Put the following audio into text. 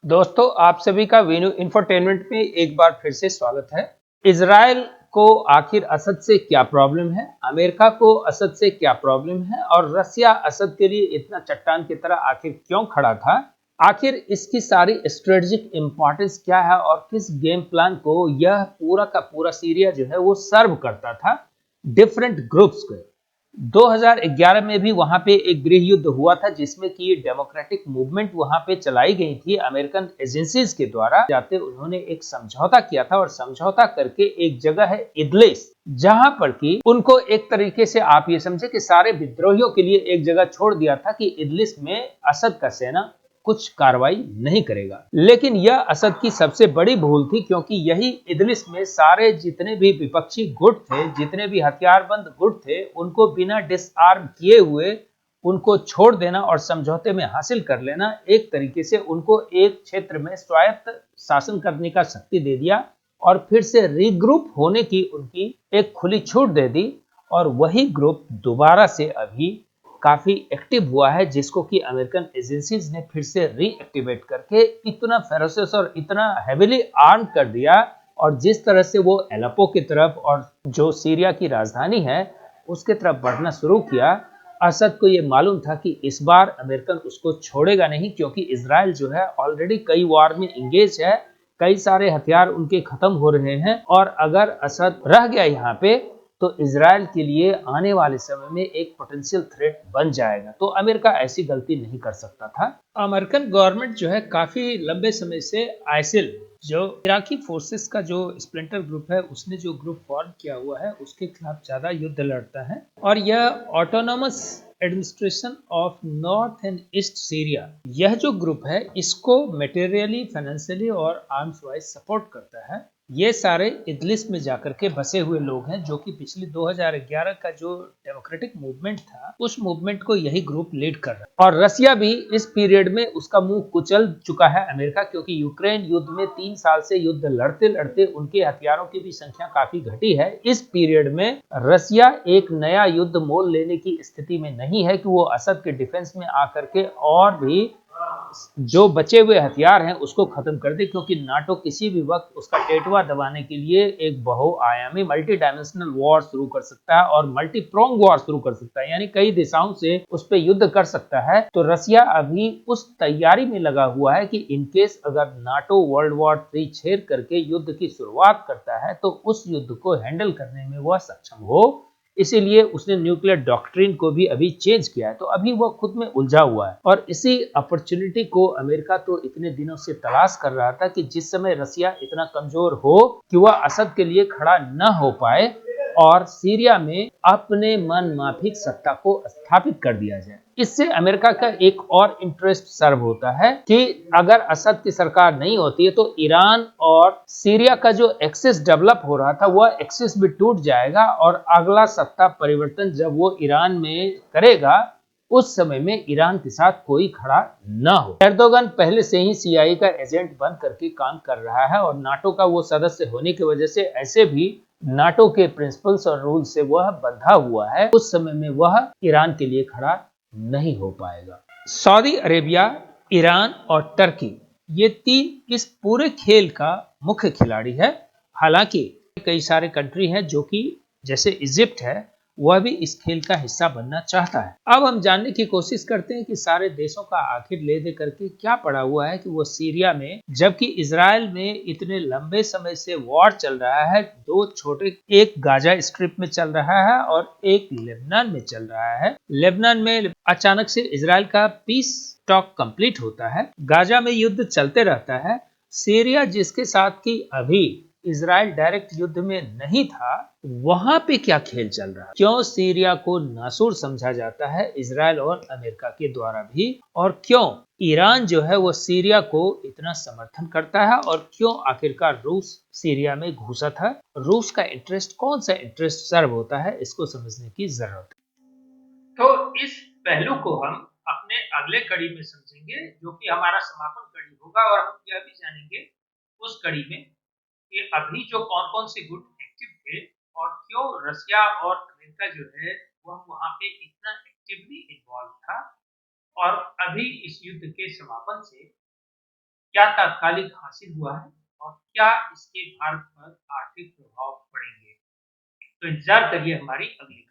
दोस्तों, आप सभी का वेन्यू इंफोटेनमेंट में एक बार फिर से स्वागत है। इजराइल को आखिर असद से क्या प्रॉब्लम है, अमेरिका को असद से क्या प्रॉब्लम है और रसिया असद के लिए इतना चट्टान की तरह आखिर क्यों खड़ा था, आखिर इसकी सारी स्ट्रेटेजिक इंपॉर्टेंस क्या है और किस गेम प्लान को यह पूरा का पूरा सीरिया जो है वो सर्व करता था डिफरेंट ग्रुप्स को। 2011 में भी वहां पे एक गृह युद्ध हुआ था जिसमें कि डेमोक्रेटिक मूवमेंट वहां पे चलाई गई थी अमेरिकन एजेंसीज के द्वारा। जाते उन्होंने एक समझौता किया था और समझौता करके एक जगह है इदलिस, जहां पर कि उनको एक तरीके से आप ये समझे कि सारे विद्रोहियों के लिए एक जगह छोड़ दिया था कि इदलिस में असद का सेना कुछ कार्रवाई नहीं करेगा। लेकिन यह असद की सबसे बड़ी भूल थी, क्योंकि यही इदलिस में सारे जितने भी विपक्षी गुट थे, जितने भी हथियारबंद गुट थे, उनको बिना डिसआर्म किए हुए उनको छोड़ देना और समझौते में हासिल कर लेना, एक तरीके से उनको एक क्षेत्र में स्वायत्त शासन करने का शक्ति दे दिया और फिर से रीग्रुप होने की उनकी एक खुली छूट दे दी। और वही ग्रुप दोबारा से अभी काफी एक्टिव हुआ है, जिसको कि अमेरिकन एजेंसीज ने फिर से रीएक्टिवेट करके इतना फेरोसियस और इतना हेविली आर्म कर दिया। और जिस तरह से वो एलेपो की तरफ और जो सीरिया की राजधानी है उसके तरफ बढ़ना शुरू किया, असद को ये मालूम था कि इस बार अमेरिकन उसको छोड़ेगा नहीं, क्योंकि इजराइल जो है ऑलरेडी कई वॉर में इंगेज है, कई सारे हथियार उनके खत्म हो रहे हैं और अगर असद रह गया यहाँ पे तो इजराइल के लिए आने वाले समय में एक पोटेंशियल थ्रेट बन जाएगा। तो अमेरिका ऐसी गलती नहीं कर सकता था। अमेरिकन गवर्नमेंट जो है काफी लंबे समय से आइसिल जो इराकी फोर्सेस का जो स्प्लिंटर ग्रुप है, उसने जो ग्रुप फॉर्म किया हुआ है उसके खिलाफ ज्यादा युद्ध लड़ता है। और यह autonomous administration of north and east Syria, यह जो ग्रुप है इसको मटेरियली, फाइनेंशियली और आर्म्स वाइज सपोर्ट करता है। ये सारे इदलिस में जाकर के बसे हुए लोग हैं, जो कि पिछले 2011 का जो डेमोक्रेटिक मूवमेंट था उस मूवमेंट को यही ग्रुप लीड कर रहा है। और रसिया भी इस पीरियड में उसका मुंह कुचल चुका है अमेरिका, क्योंकि यूक्रेन युद्ध में 3 साल से युद्ध लड़ते लड़ते उनके हथियारों की भी संख्या काफी घटी है। इस पीरियड में रसिया एक नया युद्ध मोल लेने की स्थिति में नहीं है कि वो असद के डिफेंस में आकर के और भी जो बचे हुए हथियार हैं उसको खत्म कर दे, क्योंकि नाटो किसी भी वक्त उसका टेटवा दबाने के लिए एक बहुआयामी मल्टी डायमेंशनल वॉर शुरू कर सकता है और मल्टी प्रोंग वॉर शुरू कर सकता है, यानी कई दिशाओं से उस पर युद्ध कर सकता है। तो रसिया अभी उस तैयारी में लगा हुआ है कि इनकेस अगर नाटो वर्ल्ड वॉर 3 छेड़ करके युद्ध की शुरुआत करता है तो उस युद्ध को हैंडल करने में वह सक्षम हो। इसीलिए उसने न्यूक्लियर डॉक्ट्रिन को भी अभी चेंज किया है। तो अभी वो खुद में उलझा हुआ है और इसी अपॉर्चुनिटी को अमेरिका तो इतने दिनों से तलाश कर रहा था कि जिस समय रसिया इतना कमजोर हो कि वह असद के लिए खड़ा न हो पाए और सीरिया में अपने मन माफिक सत्ता को स्थापित कर दिया जाए। इससे अमेरिका का एक और इंटरेस्ट सर्व होता है कि अगर असद की सरकार नहीं होती है तो ईरान और सीरिया का जो एक्सिस डेवलप हो रहा था वह एक्सिस भी टूट जाएगा और अगला सत्ता परिवर्तन जब वो ईरान में करेगा उस समय में ईरान के साथ कोई खड़ा न हो। एर्दोगन पहले से ही सीआईए का एजेंट बन करके काम कर रहा है और नाटो का वो सदस्य होने की वजह से ऐसे भी नाटो के प्रिंसिपल्स और रूल से वह बंधा हुआ है। उस समय में वह ईरान के लिए खड़ा नहीं हो पाएगा। सऊदी अरेबिया, ईरान और टर्की, ये तीन इस पूरे खेल का मुख्य खिलाड़ी है। हालांकि कई सारे कंट्री हैं जो कि जैसे इजिप्ट है, वह भी इस खेल का हिस्सा बनना चाहता है। अब हम जानने की कोशिश करते हैं कि सारे देशों का आखिर ले दे करके क्या पड़ा हुआ है कि वो सीरिया में, जबकि इजराइल में इतने लंबे समय से वॉर चल रहा है, दो छोटे, एक गाजा स्ट्रिप में चल रहा है और एक लेबनान में चल रहा है। लेबनान में अचानक से इजराइल का पीस टॉक कंप्लीट होता है, गाजा में युद्ध चलते रहता है। सीरिया जिसके साथ की अभी इजराइल डायरेक्ट युद्ध में नहीं था, वहां पे क्या खेल चल रहा है, क्यों सीरिया को नासूर समझा जाता है इजराइल और अमेरिका के द्वारा भी, और क्यों ईरान जो है वो सीरिया को इतना समर्थन करता है, और क्यों आखिरकार रूस सीरिया में घुसा था, रूस का इंटरेस्ट कौन सा इंटरेस्ट सर्व होता है, इसको समझने की जरूरत है। तो इस पहलू को हम अपने अगले कड़ी में समझेंगे, जो कि हमारा समापन कड़ी होगा, और हम यह भी जानेंगे उस कड़ी में कि अभी जो कौन-कौन से गुट एक्टिव थे और क्यों रसिया और अमेरिका जो है वह वहां पे इतना एक्टिवली इन्वॉल्व था, और अभी इस युद्ध के समापन से क्या तात्कालिक हासिल हुआ है और क्या इसके भारत पर आर्थिक प्रभाव पड़ेंगे। तो इंतजार करिए हमारी अगली